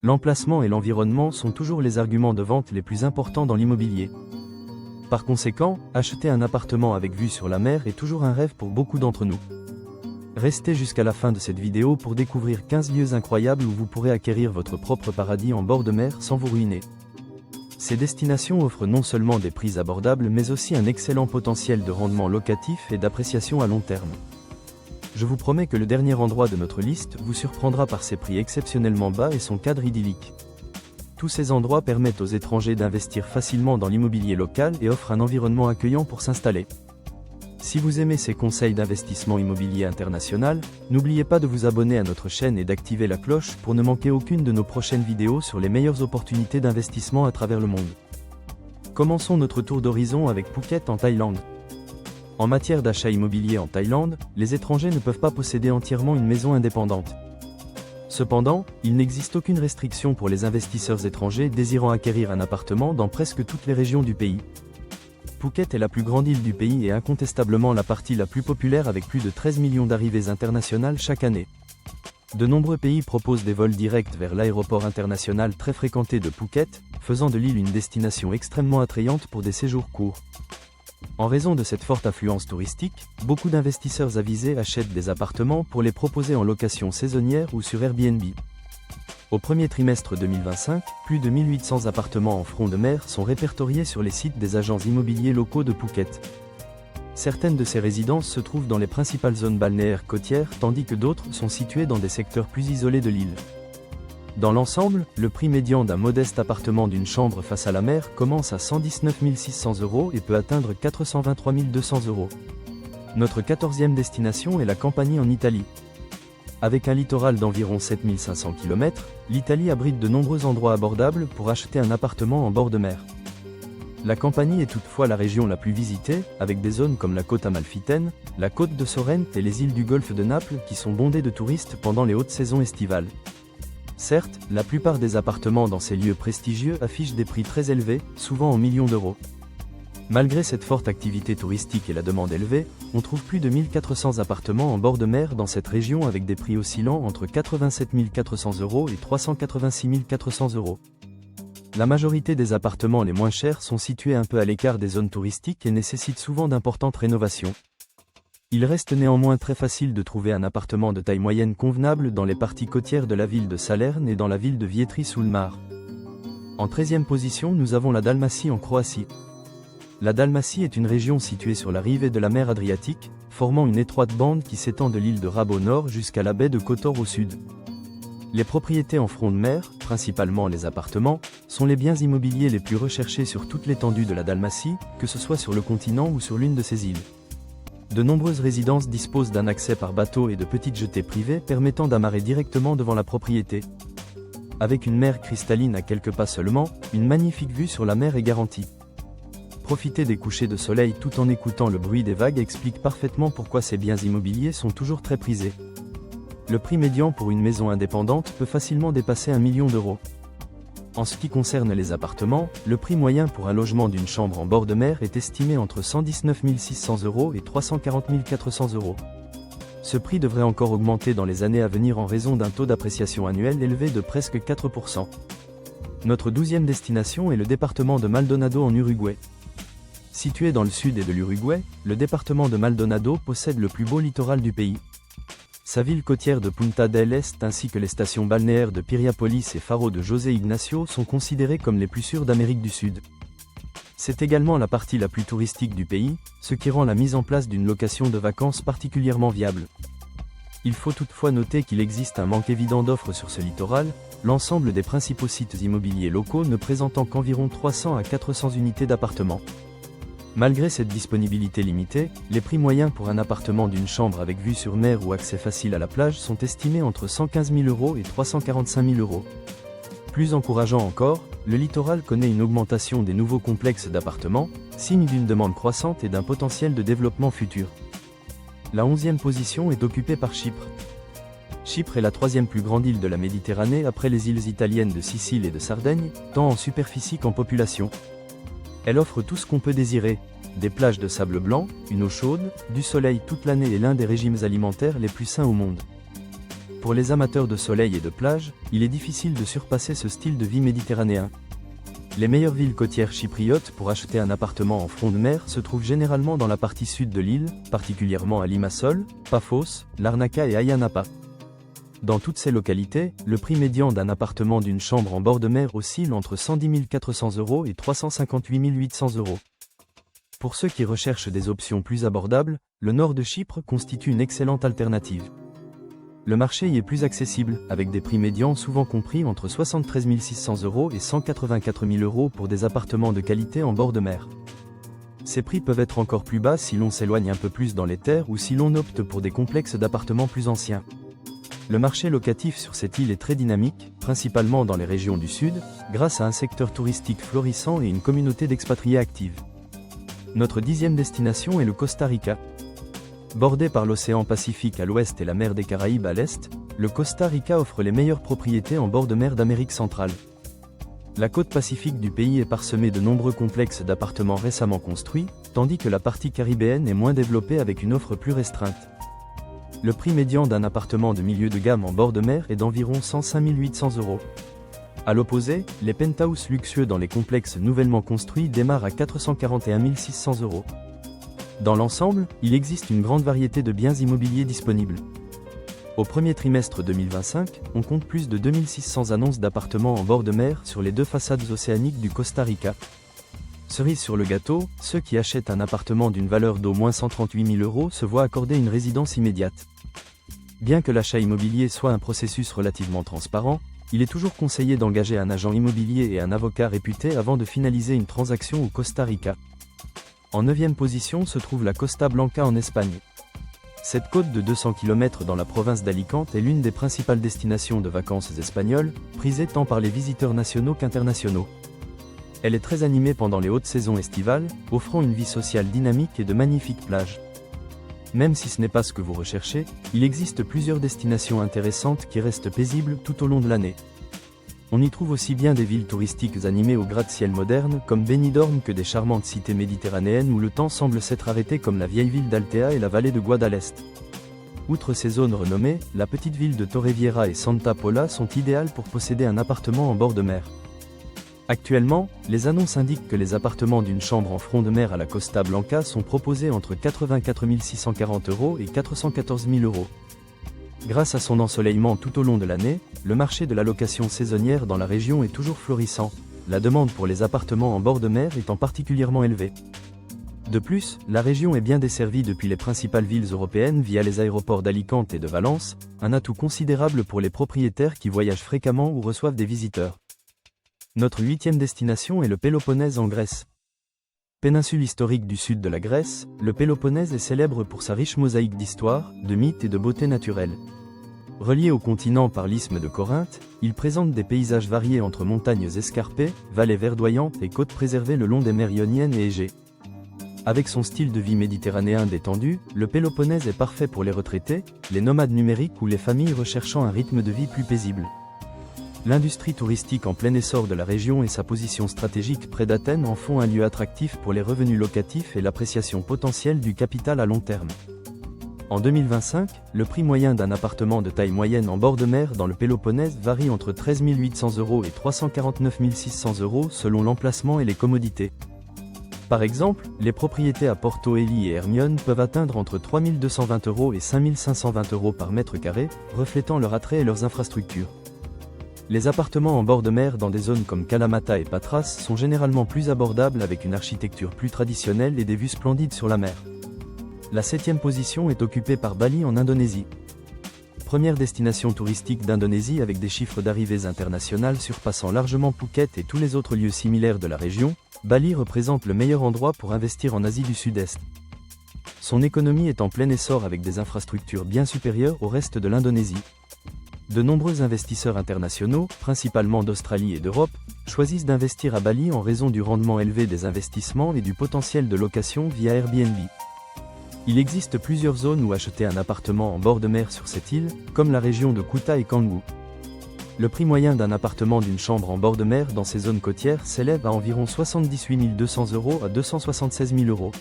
L'emplacement et l'environnement sont toujours les arguments de vente les plus importants dans l'immobilier. Par conséquent, acheter un appartement avec vue sur la mer est toujours un rêve pour beaucoup d'entre nous. Restez jusqu'à la fin de cette vidéo pour découvrir 15 lieux incroyables où vous pourrez acquérir votre propre paradis en bord de mer sans vous ruiner. Ces destinations offrent non seulement des prix abordables mais aussi un excellent potentiel de rendement locatif et d'appréciation à long terme. Je vous promets que le dernier endroit de notre liste vous surprendra par ses prix exceptionnellement bas et son cadre idyllique. Tous ces endroits permettent aux étrangers d'investir facilement dans l'immobilier local et offrent un environnement accueillant pour s'installer. Si vous aimez ces conseils d'investissement immobilier international, n'oubliez pas de vous abonner à notre chaîne et d'activer la cloche pour ne manquer aucune de nos prochaines vidéos sur les meilleures opportunités d'investissement à travers le monde. Commençons notre tour d'horizon avec Phuket en Thaïlande. En matière d'achat immobilier en Thaïlande, les étrangers ne peuvent pas posséder entièrement une maison indépendante. Cependant, il n'existe aucune restriction pour les investisseurs étrangers désirant acquérir un appartement dans presque toutes les régions du pays. Phuket est la plus grande île du pays et incontestablement la partie la plus populaire avec plus de 13 millions d'arrivées internationales chaque année. De nombreux pays proposent des vols directs vers l'aéroport international très fréquenté de Phuket, faisant de l'île une destination extrêmement attrayante pour des séjours courts. En raison de cette forte affluence touristique, beaucoup d'investisseurs avisés achètent des appartements pour les proposer en location saisonnière ou sur Airbnb. Au premier trimestre 2025, plus de 1800 appartements en front de mer sont répertoriés sur les sites des agents immobiliers locaux de Phuket. Certaines de ces résidences se trouvent dans les principales zones balnéaires côtières tandis que d'autres sont situées dans des secteurs plus isolés de l'île. Dans l'ensemble, le prix médian d'un modeste appartement d'une chambre face à la mer commence à 119 600 € et peut atteindre 423 200 €. Notre 14e destination est la Campanie en Italie. Avec un littoral d'environ 7500 km, l'Italie abrite de nombreux endroits abordables pour acheter un appartement en bord de mer. La Campanie est toutefois la région la plus visitée, avec des zones comme la côte amalfitaine, la côte de Sorrente et les îles du golfe de Naples qui sont bondées de touristes pendant les hautes saisons estivales. Certes, la plupart des appartements dans ces lieux prestigieux affichent des prix très élevés, souvent en millions d'euros. Malgré cette forte activité touristique et la demande élevée, on trouve plus de 1400 appartements en bord de mer dans cette région avec des prix oscillant entre 87 400 € et 386 400 €. La majorité des appartements les moins chers sont situés un peu à l'écart des zones touristiques et nécessitent souvent d'importantes rénovations. Il reste néanmoins très facile de trouver un appartement de taille moyenne convenable dans les parties côtières de la ville de Salerne et dans la ville de Vietri-sous-le-Mar. En 13e position, nous avons la Dalmatie en Croatie. La Dalmatie est une région située sur la rive de la mer Adriatique, formant une étroite bande qui s'étend de l'île de Rab au nord jusqu'à la baie de Kotor au sud. Les propriétés en front de mer, principalement les appartements, sont les biens immobiliers les plus recherchés sur toute l'étendue de la Dalmatie, que ce soit sur le continent ou sur l'une de ces îles. De nombreuses résidences disposent d'un accès par bateau et de petites jetées privées permettant d'amarrer directement devant la propriété. Avec une mer cristalline à quelques pas seulement, une magnifique vue sur la mer est garantie. Profiter des couchers de soleil tout en écoutant le bruit des vagues explique parfaitement pourquoi ces biens immobiliers sont toujours très prisés. Le prix médian pour une maison indépendante peut facilement dépasser 1 million d'euros. En ce qui concerne les appartements, le prix moyen pour un logement d'une chambre en bord de mer est estimé entre 119 600 € et 340 400 €. Ce prix devrait encore augmenter dans les années à venir en raison d'un taux d'appréciation annuel élevé de presque 4%. Notre 12e destination est le département de Maldonado en Uruguay. Situé dans le sud de l'Uruguay, le département de Maldonado possède le plus beau littoral du pays. Sa ville côtière de Punta del Este ainsi que les stations balnéaires de Piriápolis et Faro de José Ignacio sont considérées comme les plus sûres d'Amérique du Sud. C'est également la partie la plus touristique du pays, ce qui rend la mise en place d'une location de vacances particulièrement viable. Il faut toutefois noter qu'il existe un manque évident d'offres sur ce littoral, l'ensemble des principaux sites immobiliers locaux ne présentant qu'environ 300 à 400 unités d'appartements. Malgré cette disponibilité limitée, les prix moyens pour un appartement d'une chambre avec vue sur mer ou accès facile à la plage sont estimés entre 115 000 € et 345 000 €. Plus encourageant encore, le littoral connaît une augmentation des nouveaux complexes d'appartements, signe d'une demande croissante et d'un potentiel de développement futur. La 11e position est occupée par Chypre. Chypre est la 3e plus grande île de la Méditerranée après les îles italiennes de Sicile et de Sardaigne, tant en superficie qu'en population. Elle offre tout ce qu'on peut désirer, des plages de sable blanc, une eau chaude, du soleil toute l'année et l'un des régimes alimentaires les plus sains au monde. Pour les amateurs de soleil et de plage, il est difficile de surpasser ce style de vie méditerranéen. Les meilleures villes côtières chypriotes pour acheter un appartement en front de mer se trouvent généralement dans la partie sud de l'île, particulièrement à Limassol, Paphos, Larnaca et Ayia Napa. Dans toutes ces localités, le prix médian d'un appartement d'une chambre en bord de mer oscille entre 110 400 € et 358 800 €. Pour ceux qui recherchent des options plus abordables, le nord de Chypre constitue une excellente alternative. Le marché y est plus accessible, avec des prix médians souvent compris entre 73 600 € et 184 000 € pour des appartements de qualité en bord de mer. Ces prix peuvent être encore plus bas si l'on s'éloigne un peu plus dans les terres ou si l'on opte pour des complexes d'appartements plus anciens. Le marché locatif sur cette île est très dynamique, principalement dans les régions du sud, grâce à un secteur touristique florissant et une communauté d'expatriés active. Notre 10e destination est le Costa Rica. Bordé par l'océan Pacifique à l'ouest et la mer des Caraïbes à l'est, le Costa Rica offre les meilleures propriétés en bord de mer d'Amérique centrale. La côte pacifique du pays est parsemée de nombreux complexes d'appartements récemment construits, tandis que la partie caribéenne est moins développée avec une offre plus restreinte. Le prix médian d'un appartement de milieu de gamme en bord de mer est d'environ 105 800 €. A l'opposé, les penthouses luxueux dans les complexes nouvellement construits démarrent à 441 600 €. Dans l'ensemble, il existe une grande variété de biens immobiliers disponibles. Au premier trimestre 2025, on compte plus de 2600 annonces d'appartements en bord de mer sur les deux façades océaniques du Costa Rica. Cerise sur le gâteau, ceux qui achètent un appartement d'une valeur d'au moins 138 000 € se voient accorder une résidence immédiate. Bien que l'achat immobilier soit un processus relativement transparent, il est toujours conseillé d'engager un agent immobilier et un avocat réputé avant de finaliser une transaction au Costa Rica. En 9e position se trouve la Costa Blanca en Espagne. Cette côte de 200 km dans la province d'Alicante est l'une des principales destinations de vacances espagnoles, prisée tant par les visiteurs nationaux qu'internationaux. Elle est très animée pendant les hautes saisons estivales, offrant une vie sociale dynamique et de magnifiques plages. Même si ce n'est pas ce que vous recherchez, il existe plusieurs destinations intéressantes qui restent paisibles tout au long de l'année. On y trouve aussi bien des villes touristiques animées au gratte-ciel moderne comme Benidorm que des charmantes cités méditerranéennes où le temps semble s'être arrêté comme la vieille ville d'Altea et la vallée de Guadalest. Outre ces zones renommées, la petite ville de Torrevieja et Santa Pola sont idéales pour posséder un appartement en bord de mer. Actuellement, les annonces indiquent que les appartements d'une chambre en front de mer à la Costa Blanca sont proposés entre 84 640 € et 414 000 €. Grâce à son ensoleillement tout au long de l'année, le marché de la location saisonnière dans la région est toujours florissant, la demande pour les appartements en bord de mer étant particulièrement élevée. De plus, la région est bien desservie depuis les principales villes européennes via les aéroports d'Alicante et de Valence, un atout considérable pour les propriétaires qui voyagent fréquemment ou reçoivent des visiteurs. Notre 8e destination est le Péloponnèse en Grèce. Péninsule historique du sud de la Grèce, le Péloponnèse est célèbre pour sa riche mosaïque d'histoire, de mythes et de beauté naturelle. Relié au continent par l'isthme de Corinthe, il présente des paysages variés entre montagnes escarpées, vallées verdoyantes et côtes préservées le long des mers Ioniennes et Égée. Avec son style de vie méditerranéen détendu, le Péloponnèse est parfait pour les retraités, les nomades numériques ou les familles recherchant un rythme de vie plus paisible. L'industrie touristique en plein essor de la région et sa position stratégique près d'Athènes en font un lieu attractif pour les revenus locatifs et l'appréciation potentielle du capital à long terme. En 2025, le prix moyen d'un appartement de taille moyenne en bord de mer dans le Péloponnèse varie entre 13 800 € et 349 600 € selon l'emplacement et les commodités. Par exemple, les propriétés à Porto Heli et Hermione peuvent atteindre entre 3 220 € et 5 520 € par mètre carré, reflétant leur attrait et leurs infrastructures. Les appartements en bord de mer dans des zones comme Kalamata et Patras sont généralement plus abordables avec une architecture plus traditionnelle et des vues splendides sur la mer. La 7e position est occupée par Bali en Indonésie. Première destination touristique d'Indonésie avec des chiffres d'arrivées internationales surpassant largement Phuket et tous les autres lieux similaires de la région, Bali représente le meilleur endroit pour investir en Asie du Sud-Est. Son économie est en plein essor avec des infrastructures bien supérieures au reste de l'Indonésie. De nombreux investisseurs internationaux, principalement d'Australie et d'Europe, choisissent d'investir à Bali en raison du rendement élevé des investissements et du potentiel de location via Airbnb. Il existe plusieurs zones où acheter un appartement en bord de mer sur cette île, comme la région de Kuta et Canggu. Le prix moyen d'un appartement d'une chambre en bord de mer dans ces zones côtières s'élève à environ 78 200 € à 276 000 €.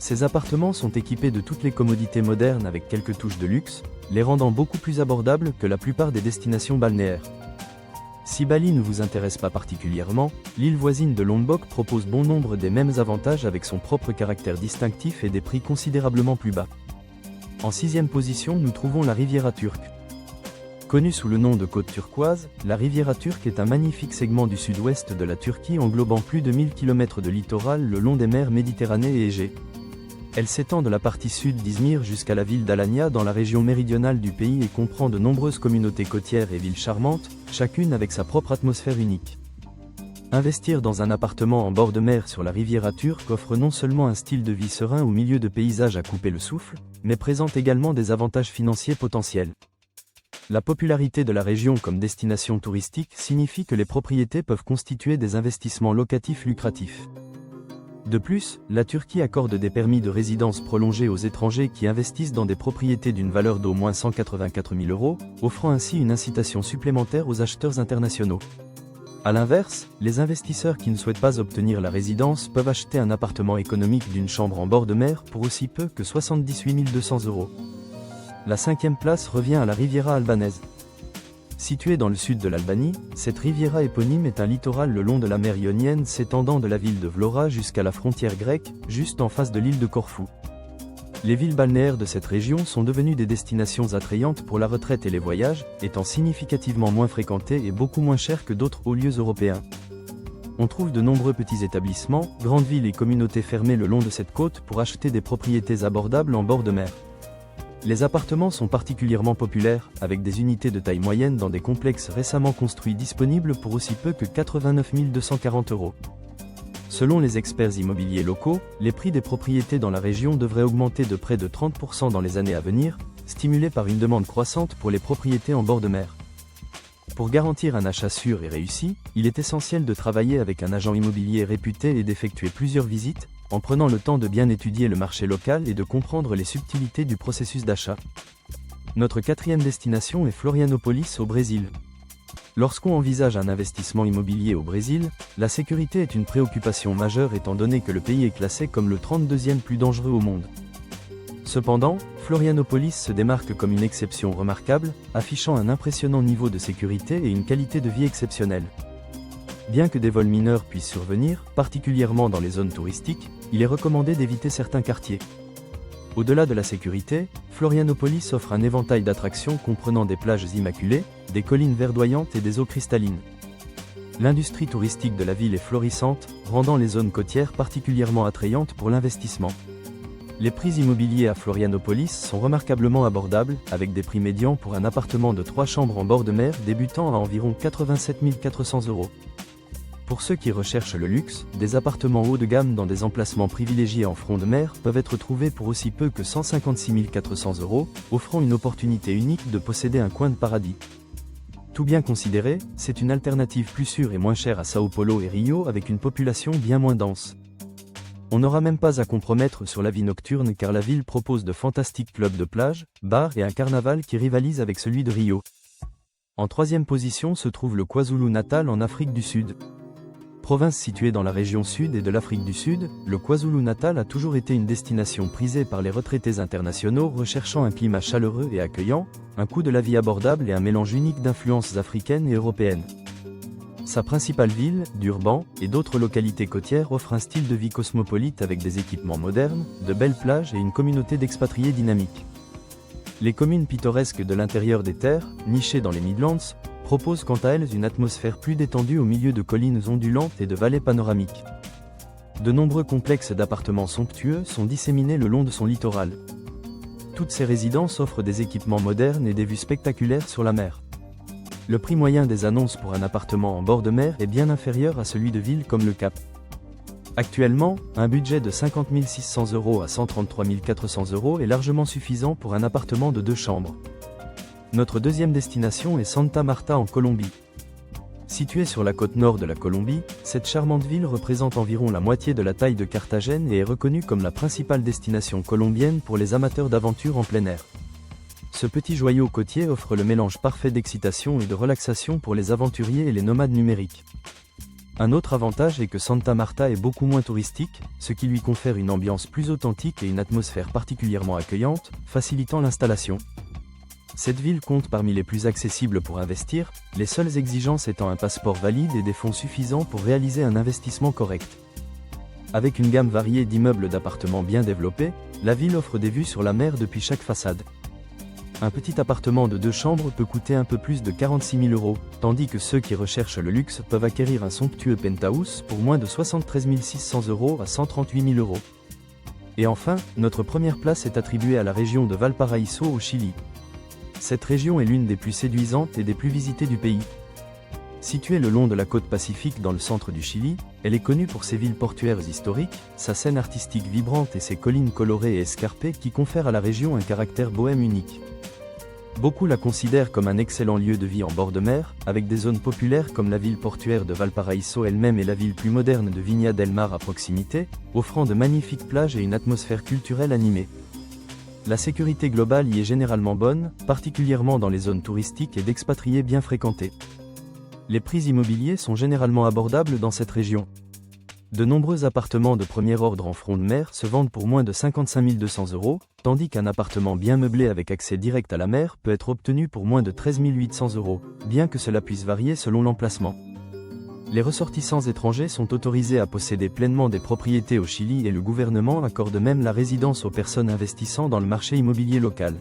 Ces appartements sont équipés de toutes les commodités modernes avec quelques touches de luxe, les rendant beaucoup plus abordables que la plupart des destinations balnéaires. Si Bali ne vous intéresse pas particulièrement, l'île voisine de Lombok propose bon nombre des mêmes avantages avec son propre caractère distinctif et des prix considérablement plus bas. En 6e position, nous trouvons la Riviera turque. Connue sous le nom de Côte turquoise, la Riviera turque est un magnifique segment du sud-ouest de la Turquie englobant plus de 1000 km de littoral le long des mers Méditerranée et Égée. Elle s'étend de la partie sud d'Izmir jusqu'à la ville d'Alanya dans la région méridionale du pays et comprend de nombreuses communautés côtières et villes charmantes, chacune avec sa propre atmosphère unique. Investir dans un appartement en bord de mer sur la Riviera turque offre non seulement un style de vie serein au milieu de paysages à couper le souffle, mais présente également des avantages financiers potentiels. La popularité de la région comme destination touristique signifie que les propriétés peuvent constituer des investissements locatifs lucratifs. De plus, la Turquie accorde des permis de résidence prolongés aux étrangers qui investissent dans des propriétés d'une valeur d'au moins 184 000 €, offrant ainsi une incitation supplémentaire aux acheteurs internationaux. A l'inverse, les investisseurs qui ne souhaitent pas obtenir la résidence peuvent acheter un appartement économique d'une chambre en bord de mer pour aussi peu que 78 200 €. La 5e place revient à la Riviera albanaise. Située dans le sud de l'Albanie, cette riviera éponyme est un littoral le long de la mer Ionienne s'étendant de la ville de Vlora jusqu'à la frontière grecque, juste en face de l'île de Corfou. Les villes balnéaires de cette région sont devenues des destinations attrayantes pour la retraite et les voyages, étant significativement moins fréquentées et beaucoup moins chères que d'autres hauts lieux européens. On trouve de nombreux petits établissements, grandes villes et communautés fermées le long de cette côte pour acheter des propriétés abordables en bord de mer. Les appartements sont particulièrement populaires, avec des unités de taille moyenne dans des complexes récemment construits disponibles pour aussi peu que 89 240 €. Selon les experts immobiliers locaux, les prix des propriétés dans la région devraient augmenter de près de 30% dans les années à venir, stimulés par une demande croissante pour les propriétés en bord de mer. Pour garantir un achat sûr et réussi, il est essentiel de travailler avec un agent immobilier réputé et d'effectuer plusieurs visites, en prenant le temps de bien étudier le marché local et de comprendre les subtilités du processus d'achat. Notre 4e destination est Florianópolis au Brésil. Lorsqu'on envisage un investissement immobilier au Brésil, la sécurité est une préoccupation majeure étant donné que le pays est classé comme le 32e plus dangereux au monde. Cependant, Florianópolis se démarque comme une exception remarquable, affichant un impressionnant niveau de sécurité et une qualité de vie exceptionnelle. Bien que des vols mineurs puissent survenir, particulièrement dans les zones touristiques, il est recommandé d'éviter certains quartiers. Au-delà de la sécurité, Florianópolis offre un éventail d'attractions comprenant des plages immaculées, des collines verdoyantes et des eaux cristallines. L'industrie touristique de la ville est florissante, rendant les zones côtières particulièrement attrayantes pour l'investissement. Les prix immobiliers à Florianópolis sont remarquablement abordables, avec des prix médians pour un appartement de 3 chambres en bord de mer débutant à environ 87 400 €. Pour ceux qui recherchent le luxe, des appartements haut de gamme dans des emplacements privilégiés en front de mer peuvent être trouvés pour aussi peu que 156 400 €, offrant une opportunité unique de posséder un coin de paradis. Tout bien considéré, c'est une alternative plus sûre et moins chère à Sao Paulo et Rio avec une population bien moins dense. On n'aura même pas à compromettre sur la vie nocturne car la ville propose de fantastiques clubs de plage, bars et un carnaval qui rivalise avec celui de Rio. En 3e position se trouve le KwaZulu-Natal en Afrique du Sud. Province située dans la région sud et de l'Afrique du Sud, le KwaZulu-Natal a toujours été une destination prisée par les retraités internationaux recherchant un climat chaleureux et accueillant, un coût de la vie abordable et un mélange unique d'influences africaines et européennes. Sa principale ville, Durban, et d'autres localités côtières offrent un style de vie cosmopolite avec des équipements modernes, de belles plages et une communauté d'expatriés dynamique. Les communes pittoresques de l'intérieur des terres, nichées dans les Midlands, proposent quant à elles une atmosphère plus détendue au milieu de collines ondulantes et de vallées panoramiques. De nombreux complexes d'appartements somptueux sont disséminés le long de son littoral. Toutes ces résidences offrent des équipements modernes et des vues spectaculaires sur la mer. Le prix moyen des annonces pour un appartement en bord de mer est bien inférieur à celui de villes comme le Cap. Actuellement, un budget de 50 600 € à 133 400 € est largement suffisant pour un appartement de 2 chambres. Notre 2e destination est Santa Marta en Colombie. Située sur la côte nord de la Colombie, cette charmante ville représente environ la moitié de la taille de Carthagène et est reconnue comme la principale destination colombienne pour les amateurs d'aventure en plein air. Ce petit joyau côtier offre le mélange parfait d'excitation et de relaxation pour les aventuriers et les nomades numériques. Un autre avantage est que Santa Marta est beaucoup moins touristique, ce qui lui confère une ambiance plus authentique et une atmosphère particulièrement accueillante, facilitant l'installation. Cette ville compte parmi les plus accessibles pour investir, les seules exigences étant un passeport valide et des fonds suffisants pour réaliser un investissement correct. Avec une gamme variée d'immeubles d'appartements bien développés, la ville offre des vues sur la mer depuis chaque façade. Un petit appartement de 2 chambres peut coûter un peu plus de 46 000 €, tandis que ceux qui recherchent le luxe peuvent acquérir un somptueux penthouse pour moins de 73 600 € à 138 000 €. Et enfin, notre première place est attribuée à la région de Valparaíso au Chili. Cette région est l'une des plus séduisantes et des plus visitées du pays. Située le long de la côte pacifique dans le centre du Chili, elle est connue pour ses villes portuaires historiques, sa scène artistique vibrante et ses collines colorées et escarpées qui confèrent à la région un caractère bohème unique. Beaucoup la considèrent comme un excellent lieu de vie en bord de mer, avec des zones populaires comme la ville portuaire de Valparaíso elle-même et la ville plus moderne de Viña del Mar à proximité, offrant de magnifiques plages et une atmosphère culturelle animée. La sécurité globale y est généralement bonne, particulièrement dans les zones touristiques et d'expatriés bien fréquentées. Les prix immobiliers sont généralement abordables dans cette région. De nombreux appartements de premier ordre en front de mer se vendent pour moins de 55 200 €, tandis qu'un appartement bien meublé avec accès direct à la mer peut être obtenu pour moins de 13 800 €, bien que cela puisse varier selon l'emplacement. Les ressortissants étrangers sont autorisés à posséder pleinement des propriétés au Chili et le gouvernement accorde même la résidence aux personnes investissant dans le marché immobilier local.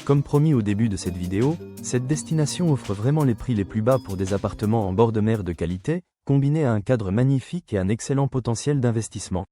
Comme promis au début de cette vidéo, cette destination offre vraiment les prix les plus bas pour des appartements en bord de mer de qualité, combinés à un cadre magnifique et un excellent potentiel d'investissement.